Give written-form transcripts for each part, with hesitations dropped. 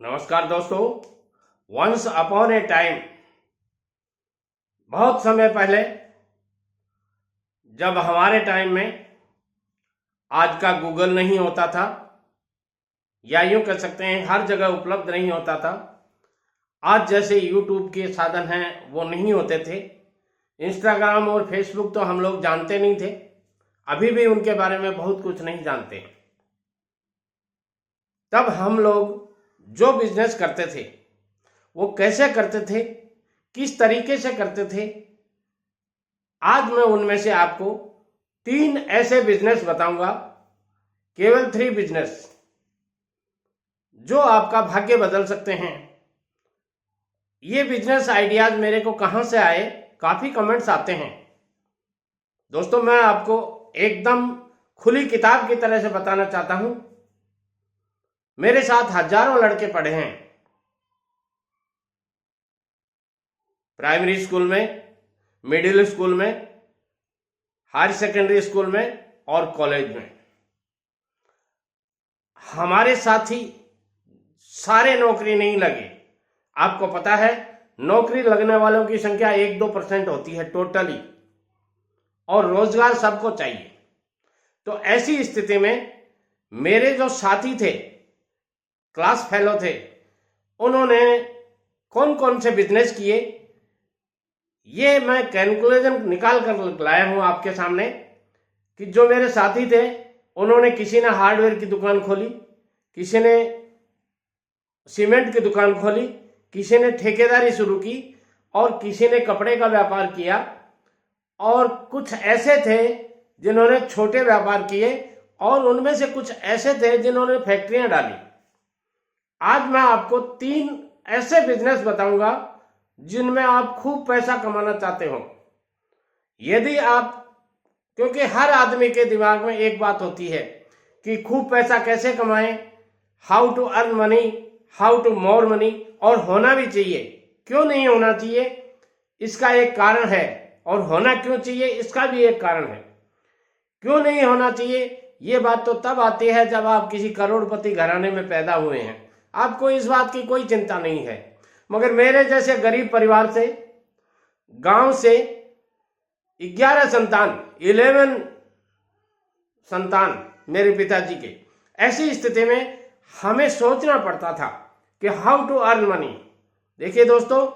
नमस्कार दोस्तों। Once upon ए time, बहुत समय पहले, जब हमारे टाइम में आज का गूगल नहीं होता था, या यूं कह सकते हैं हर जगह उपलब्ध नहीं होता था। आज जैसे यूट्यूब के साधन हैं वो नहीं होते थे। इंस्टाग्राम और फेसबुक तो हम लोग जानते नहीं थे, अभी भी उनके बारे में बहुत कुछ नहीं जानते। तब हम लोग जो बिजनेस करते थे वो कैसे करते थे, किस तरीके से करते थे, आज मैं उनमें से आपको 3 ऐसे बिजनेस बताऊंगा, केवल 3 बिजनेस जो आपका भाग्य बदल सकते हैं। ये बिजनेस आइडियाज मेरे को कहां से आए, काफी कमेंट्स आते हैं। दोस्तों, मैं आपको एकदम खुली किताब की तरह से बताना चाहता हूं। मेरे साथ हजारों लड़के पढ़े हैं, प्राइमरी स्कूल में, मिडिल स्कूल में, हायर सेकेंडरी स्कूल में और कॉलेज में। हमारे साथी सारे नौकरी नहीं लगे। आपको पता है, नौकरी लगने वालों की संख्या 1-2% होती है टोटली, और रोजगार सबको चाहिए। तो ऐसी स्थिति में मेरे जो साथी थे, क्लास फेलो थे, उन्होंने कौन कौन से बिजनेस किए, ये मैं कैलकुलेशन निकाल कर लाया हूं आपके सामने। कि जो मेरे साथी थे, उन्होंने, किसी ने हार्डवेयर की दुकान खोली, किसी ने सीमेंट की दुकान खोली, किसी ने ठेकेदारी शुरू की, और किसी ने कपड़े का व्यापार किया, और कुछ ऐसे थे जिन्होंने छोटे व्यापार किए, और उनमें से कुछ ऐसे थे जिन्होंने फैक्ट्रियां डाली। आज मैं आपको 3 ऐसे बिजनेस बताऊंगा जिनमें आप खूब पैसा कमाना चाहते हो। यदि आप, क्योंकि हर आदमी के दिमाग में एक बात होती है कि खूब पैसा कैसे कमाएं, how to earn money, how to more money, और होना भी चाहिए। क्यों नहीं होना चाहिए, इसका एक कारण है, और होना क्यों चाहिए, इसका भी एक कारण है। क्यों नहीं होना चाहिए, ये बात तो तब आती है जब आप किसी करोड़पति घराने में पैदा हुए हैं, आपको इस बात की कोई चिंता नहीं है। मगर मेरे जैसे गरीब परिवार से, गांव से 11 संतान मेरे पिताजी के, ऐसी स्थिति में हमें सोचना पड़ता था कि हाउ टू अर्न मनी। देखिए दोस्तों,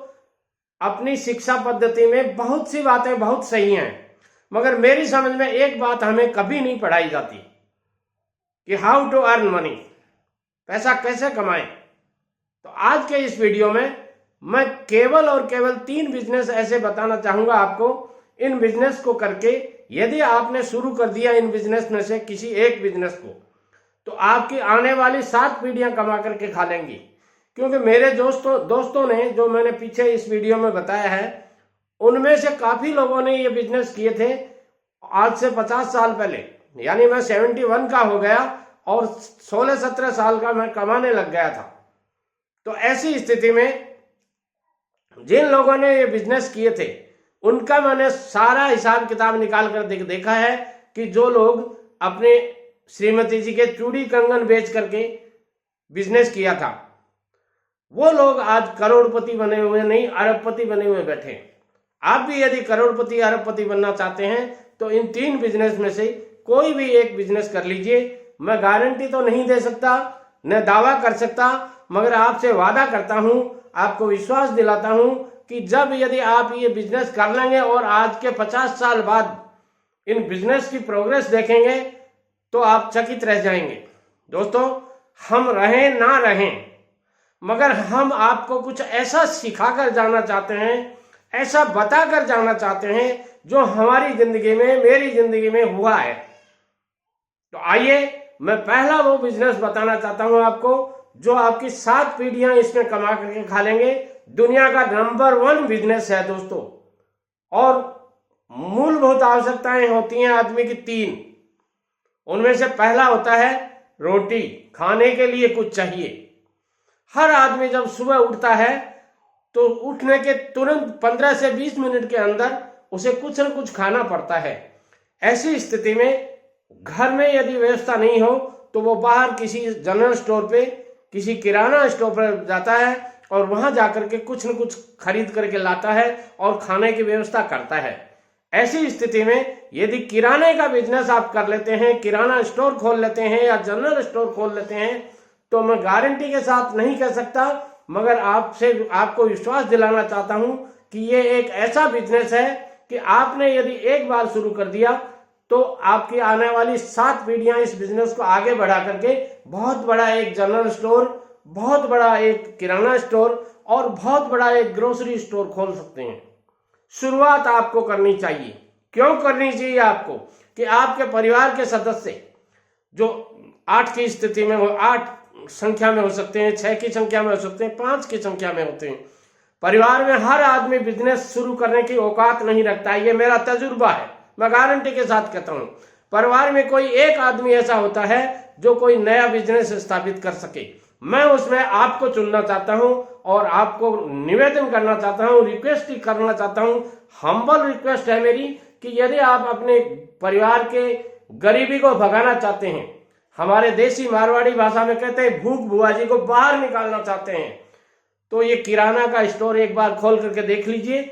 अपनी शिक्षा पद्धति में बहुत सी बातें बहुत सही हैं, मगर मेरी समझ में एक बात हमें कभी नहीं पढ़ाई जाती कि हाउ टू अर्न मनी, पैसा कैसे कमाएं। तो आज के इस वीडियो में मैं केवल और केवल 3 बिजनेस ऐसे बताना चाहूंगा आपको। इन बिजनेस को करके यदि आपने शुरू कर दिया इन बिजनेस में से किसी एक बिजनेस को, तो आपकी आने वाली 7 पीढ़ियां कमा करके खा लेंगी। क्योंकि मेरे दोस्तों ने, जो मैंने पीछे इस वीडियो में बताया है, उनमें से काफी लोगों ने ये बिजनेस किए थे आज से 50 साल पहले। यानी मैं 71 का हो गया और 16-17 साल का मैं कमाने लग गया था। तो ऐसी स्थिति में जिन लोगों ने ये बिजनेस किए थे, उनका मैंने सारा हिसाब किताब निकाल कर देखा है कि जो लोग अपने श्रीमती जी के चूड़ी कंगन बेच करके बिजनेस किया था, वो लोग आज करोड़पति बने हुए नहीं, अरबपति बने हुए बैठे। आप भी यदि करोड़पति अरबपति बनना चाहते हैं तो इन 3 बिजनेस में से कोई भी एक बिजनेस कर लीजिए। मैं गारंटी तो नहीं दे सकता, न दावा कर सकता, मगर आपसे वादा करता हूं, आपको विश्वास दिलाता हूं कि जब यदि आप ये बिजनेस कर लेंगे और आज के 50 साल बाद इन बिजनेस की प्रोग्रेस देखेंगे तो आप चकित रह जाएंगे। दोस्तों, हम रहें ना रहें, मगर हम आपको कुछ ऐसा सिखाकर जाना चाहते हैं, ऐसा बताकर जाना चाहते हैं जो हमारी जिंदगी में, मेरी जिंदगी में हुआ है। तो आइए, मैं पहला वो बिजनेस बताना चाहता हूं आपको जो आपकी 7 पीढ़ियां इसमें कमा करके खा लेंगे। दुनिया का नंबर 1 बिजनेस है दोस्तों, और मूलभूत आवश्यकताएं होती हैं आदमी की 3। उनमें से पहला होता है रोटी, खाने के लिए कुछ चाहिए। हर आदमी जब सुबह उठता है तो उठने के तुरंत 15 से 20 मिनट के अंदर उसे कुछ न कुछ खाना पड़ता है। ऐसी स्थिति में घर में यदि व्यवस्था नहीं हो तो वो बाहर किसी जनरल स्टोर पे किसी किराना स्टोर पर जाता है और वहां जाकर के कुछ न कुछ खरीद करके लाता है और खाने की व्यवस्था करता है। ऐसी स्थिति में यदि किराने का बिजनेस आप कर लेते हैं, किराना स्टोर खोल लेते हैं या जनरल स्टोर खोल लेते हैं, तो मैं गारंटी के साथ नहीं कह सकता, मगर आपको विश्वास दिलाना चाहता हूं कि ये एक ऐसा बिजनेस है कि आपने यदि एक बार शुरू कर दिया तो आपकी आने वाली 7 पीढ़ियां इस बिजनेस को आगे बढ़ा करके बहुत बड़ा एक जनरल स्टोर, बहुत बड़ा एक किराना स्टोर और बहुत बड़ा एक ग्रोसरी स्टोर खोल सकते हैं। शुरुआत आपको करनी चाहिए। क्यों करनी चाहिए आपको? कि आपके परिवार के सदस्य जो 8 की स्थिति में हो, 8 संख्या में हो सकते हैं, 6 की संख्या में हो सकते हैं, 5 की संख्या में होते हैं। परिवार में हर आदमी बिजनेस शुरू करने की औकात नहीं रखता है, ये मेरा तजुर्बा है, मैं गारंटी के साथ कहता हूं। परिवार में कोई एक आदमी ऐसा होता है जो कोई नया बिजनेस स्थापित कर सके। मैं उसमें आपको चुनना चाहता हूं और आपको निवेदन करना चाहता हूं, रिक्वेस्ट करना चाहता हूं, हम्बल रिक्वेस्ट है मेरी कि यदि आप अपने परिवार के गरीबी को भगाना चाहते हैं, हमारे देसी मारवाड़ी भाषा में कहते हैं भूख बुआजी को बाहर निकालना चाहते हैं, तो ये किराना का स्टोर एक बार खोल करके देख लीजिए।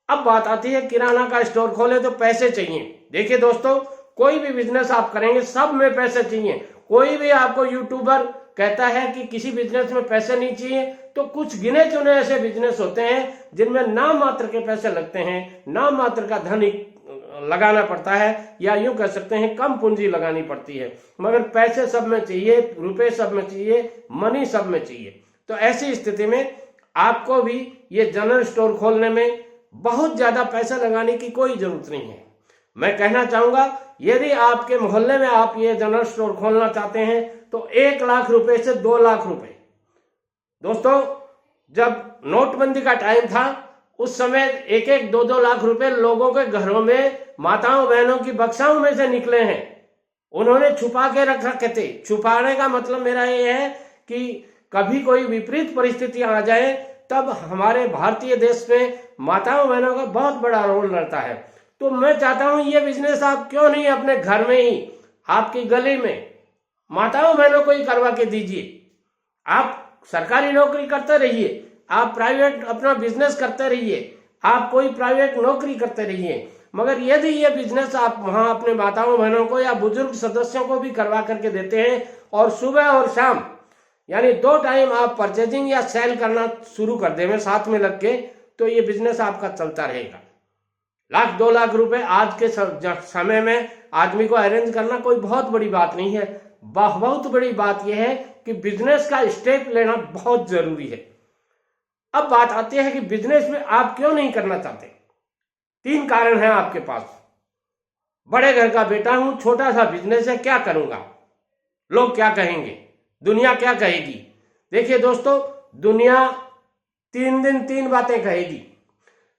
अब बात आती है किराना का स्टोर खोले तो पैसे चाहिए। देखिए दोस्तों, कोई भी बिजनेस आप करेंगे सब में पैसे चाहिए। कोई भी आपको यूट्यूबर कहता है कि किसी बिजनेस में पैसे नहीं चाहिए, तो कुछ गिने चुने ऐसे बिजनेस होते हैं जिनमें नाम मात्र के पैसे लगते हैं, नाम मात्र का धन लगाना पड़ता है, या यूं कह सकते हैं कम पूंजी लगानी पड़ती है, मगर पैसे सब में चाहिए, रुपए सब में चाहिए, मनी सब में चाहिए। तो ऐसी स्थिति में आपको भी ये जनरल स्टोर खोलने में बहुत ज्यादा पैसा लगाने की कोई जरूरत नहीं है। मैं कहना चाहूंगा यदि आपके मोहल्ले में आप ये जनरल स्टोर खोलना चाहते हैं तो 1 लाख रुपए से 2 लाख रुपए। दोस्तों, जब नोटबंदी का टाइम था उस समय 1-1, 2-2 लाख रुपए लोगों के घरों में माताओं बहनों की बक्साओं में से निकले हैं। उन्होंने छुपा के रख रखे थे। छुपाने का मतलब मेरा ये है कि कभी कोई विपरीत परिस्थितियां आ जाए तब हमारे भारतीय देश में माताओं बहनों का बहुत बड़ा रोल रहता है। तो मैं चाहता हूं ये बिजनेस आप क्यों नहीं अपने घर में ही, आपकी गली में माताओं बहनों को ही करवा के दीजिए। आप सरकारी नौकरी करते रहिए, आप प्राइवेट अपना बिजनेस करते रहिए, आप कोई प्राइवेट नौकरी करते रहिए, मगर यदि ये बिजनेस आप वहां अपने माताओं बहनों को या बुजुर्ग सदस्यों को भी करवा करके देते हैं और सुबह और शाम यानी 2 टाइम आप परचेजिंग या सेल करना शुरू कर देंगे साथ में लग के, तो ये बिजनेस आपका चलता रहेगा। 1-2 लाख रुपए आज के समय में आदमी को अरेंज करना कोई बहुत बड़ी बात नहीं है। बहुत बड़ी बात यह है कि बिजनेस का स्टेप लेना बहुत जरूरी है। अब बात आती है कि बिजनेस में आप क्यों नहीं करना चाहते। 3 कारण हैं आपके पास। बड़े घर का बेटा हूं, छोटा सा बिजनेस है, क्या करूंगा, लोग क्या कहेंगे, दुनिया क्या कहेगी। देखिए दोस्तों, दुनिया 3 दिन 3 बातें कहेगी।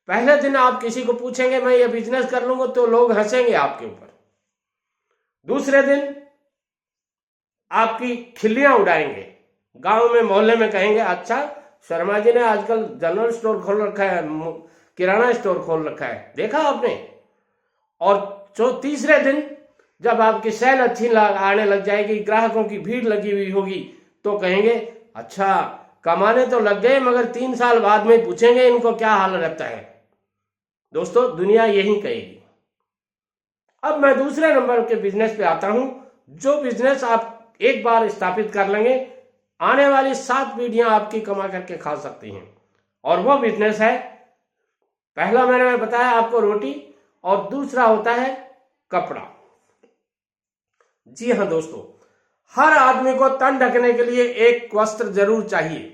पहले दिन आप किसी को पूछेंगे मैं ये बिजनेस कर लूंगा तो लोग हंसेंगे आपके ऊपर। दूसरे दिन आपकी खिल्लियां उड़ाएंगे, गांव में मोहल्ले में कहेंगे अच्छा शर्मा जी ने आजकल जनरल स्टोर खोल रखा है, किराना स्टोर खोल रखा है, देखा आपने। और तीसरे दिन जब आपकी सेल अच्छी आने लग जाएगी, ग्राहकों की भीड़ लगी हुई होगी, तो कहेंगे अच्छा कमाने तो लग गए, मगर 3 साल बाद में पूछेंगे इनको क्या हाल रहता है। दोस्तों, दुनिया यही कहेगी। अब मैं दूसरे नंबर के बिजनेस पे आता हूं। जो बिजनेस आप एक बार स्थापित कर लेंगे, आने वाली 7 पीढ़ियां आपकी कमा करके खा सकती हैं, और वो बिजनेस है, पहला मैंने बताया आपको रोटी, और दूसरा होता है कपड़ा। जी हां दोस्तों, हर आदमी को तन ढकने के लिए एक वस्त्र जरूर चाहिए।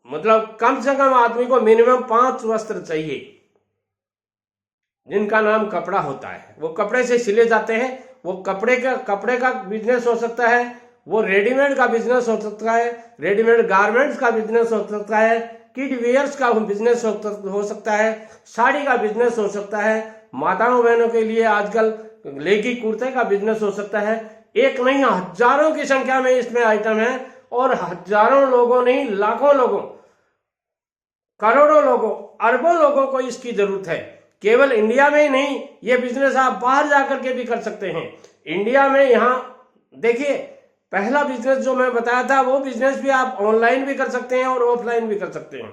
मतलब कम से कम आदमी को मिनिमम 5 वस्त्र चाहिए, जिनका नाम कपड़ा होता है। वो कपड़े से सिले जाते हैं। वो कपड़े का बिजनेस हो सकता है, वो रेडीमेड का बिजनेस हो सकता है, रेडीमेड गारमेंट्स का बिजनेस हो सकता है, किड वेयर्स का बिजनेस हो सकता है, साड़ी का बिजनेस हो सकता है, माताओं बहनों के लिए आजकल लेगी कुर्ते का बिजनेस हो सकता है। एक नहीं, हजारों की संख्या में इसमें आइटम है, और हजारों लोगों नहीं, लाखों लोगों, करोड़ों लोगों, अरबों लोगों को इसकी जरूरत है। केवल इंडिया में ही नहीं, ये बिजनेस आप बाहर जाकर के भी कर सकते हैं। इंडिया में यहाँ देखिए, पहला बिजनेस जो मैं बताया था वो बिजनेस भी आप ऑनलाइन भी कर सकते हैं और ऑफलाइन भी कर सकते हैं।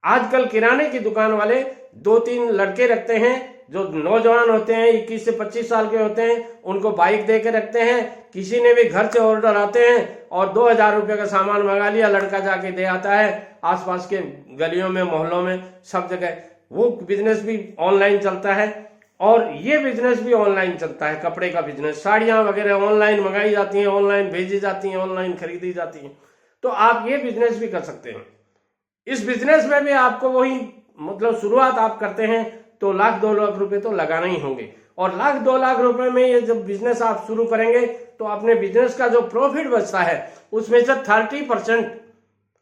आजकल किराने की दुकान वाले 2-3 लड़के रखते हैं जो नौजवान होते हैं, 21 से 25 साल के होते हैं, उनको बाइक दे के रखते हैं। किसी ने भी घर से ऑर्डर आते हैं और 2000 रुपये का सामान मंगा लिया, लड़का जाके दे आता है। आसपास के गलियों में, मोहल्लों में, सब जगह वो बिजनेस भी ऑनलाइन चलता है और ये बिजनेस भी ऑनलाइन चलता है। कपड़े का बिजनेस, साड़ियां वगैरह ऑनलाइन मंगाई जाती हैं, ऑनलाइन भेजी जाती हैं, ऑनलाइन खरीदी जाती हैं। तो आप ये बिजनेस भी कर सकते हैं। इस बिजनेस में भी आपको वही, मतलब शुरुआत आप करते हैं तो 1-2 लाख रुपए तो लगाना ही होंगे। और 1-2 लाख रुपए में ये जब बिजनेस आप शुरू करेंगे तो अपने बिजनेस का जो प्रॉफिट बचता है उसमें से 30%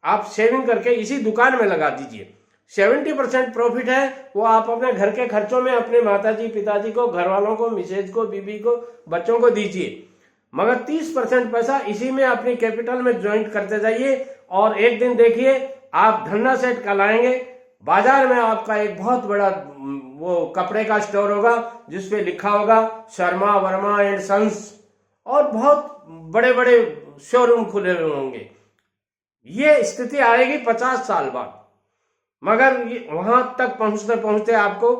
आप सेविंग करके इसी दुकान में लगा दीजिए। 70% प्रॉफिट है वो आप अपने घर के खर्चों में अपने माताजी, पिताजी को, घर वालों को, मिसेज को, बीबी को, बच्चों को दीजिए। मगर 30% पैसा इसी में अपनी कैपिटल में ज्वाइंट करते जाइए और एक दिन देखिए आप धन्ना सेट कहलाएंगे। बाजार में आपका एक बहुत बड़ा वो कपड़े का स्टोर होगा जिसपे लिखा होगा शर्मा वर्मा एंड सन्स, और बहुत बड़े बड़े शोरूम खुले हुए होंगे। ये स्थिति आएगी 50 साल बाद। मगर वहां तक पहुंचते पहुंचते आपको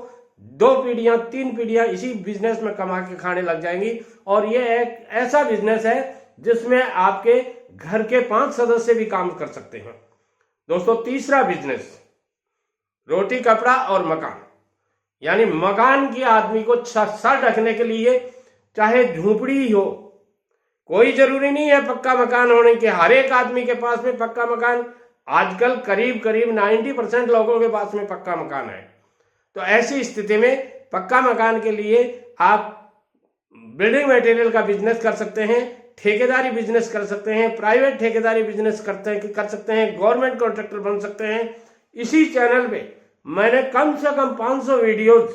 2 पीढ़ियां, 3 पीढ़ियां इसी बिजनेस में कमा के खाने लग जाएंगी। और ये एक ऐसा बिजनेस है जिसमें आपके घर के 5 सदस्य भी काम कर सकते हैं। दोस्तों, तीसरा बिजनेस, रोटी, कपड़ा और मकान। यानी मकान की आदमी को सर ढकने के लिए चाहे झोपड़ी ही हो, कोई जरूरी नहीं है पक्का मकान होने के। हर एक आदमी के पास में पक्का मकान, आजकल करीब करीब 90% लोगों के पास में पक्का मकान है। तो ऐसी स्थिति में पक्का मकान के लिए आप बिल्डिंग मटेरियल का बिजनेस कर सकते हैं, ठेकेदारी बिजनेस कर सकते हैं, प्राइवेट ठेकेदारी बिजनेस कर सकते हैं, गवर्नमेंट कॉन्ट्रैक्टर बन सकते हैं। इसी चैनल पे मैंने कम से कम 500 वीडियोज,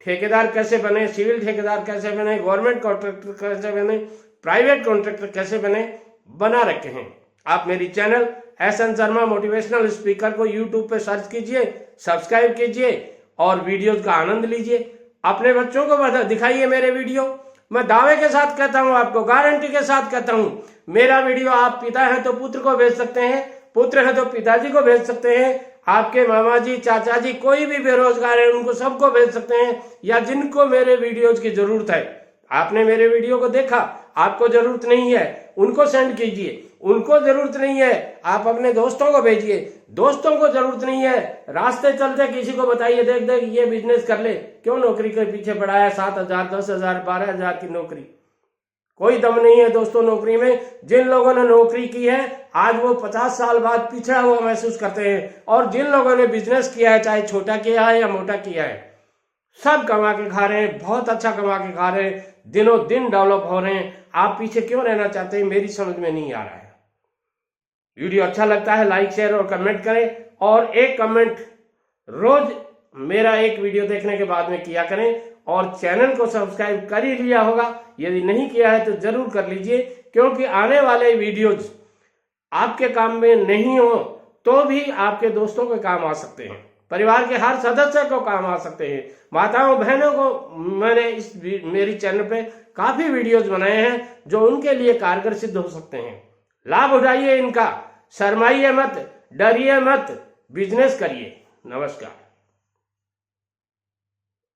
ठेकेदार कैसे बने, सिविल ठेकेदार कैसे बने, गवर्नमेंट कॉन्ट्रैक्टर कैसे बने, प्राइवेट कॉन्ट्रैक्टर कैसे बने, बना रखे हैं। आप मेरी channel SN Sharma motivational speaker को यूट्यूब पे सर्च कीजिए, सब्सक्राइब कीजिए और वीडियोज का आनंद लीजिए। अपने बच्चों को दिखाइए मेरे वीडियो। मैं दावे के साथ कहता हूं, आपको गारंटी के साथ कहता हूं, मेरा वीडियो आप पिता है तो पुत्र को भेज सकते हैं, पुत्र है तो पिताजी को भेज सकते हैं, आपके मामा जी, चाचा जी, कोई भी बेरोजगार है उनको सबको भेज सकते हैं, या जिनको मेरे वीडियोज की जरूरत है। आपने मेरे वीडियो को देखा, आपको जरूरत नहीं है, उनको सेंड कीजिए। उनको जरूरत नहीं है, आप अपने दोस्तों को भेजिए। दोस्तों को जरूरत नहीं है, रास्ते चलते किसी को बताइए, देख देख ये बिजनेस कर ले, क्यों नौकरी के पीछे पड़ा है, 7,000, 10,000, 12,000 की नौकरी। कोई दम नहीं है दोस्तों नौकरी में। जिन लोगों ने नौकरी की है आज वो 50 साल बाद पिछड़ा हुआ महसूस करते हैं, और जिन लोगों ने बिजनेस किया है, चाहे छोटा किया है या मोटा किया है, सब कमा के खा रहे हैं, बहुत अच्छा कमा के खा रहे हैं, दिनों दिन डेवलप हो रहे हैं। आप पीछे क्यों रहना चाहते हैं, मेरी समझ में नहीं आ रहा है। वीडियो अच्छा लगता है लाइक, शेयर और कमेंट करें, और एक कमेंट रोज मेरा एक वीडियो देखने के बाद में किया करें। और चैनल को सब्सक्राइब कर ही लिया होगा, यदि नहीं किया है तो जरूर कर लीजिए, क्योंकि आने वाले वीडियोज आपके काम में नहीं हो तो भी आपके दोस्तों के काम आ सकते हैं, परिवार के हर सदस्य को काम आ सकते हैं। माताओं बहनों को मैंने मेरी चैनल पे काफी वीडियोज बनाए हैं जो उनके लिए कारगर सिद्ध हो सकते हैं। लाभ उठाइए इनका, शर्माइए मत, डरिए मत, बिजनेस करिए। नमस्कार।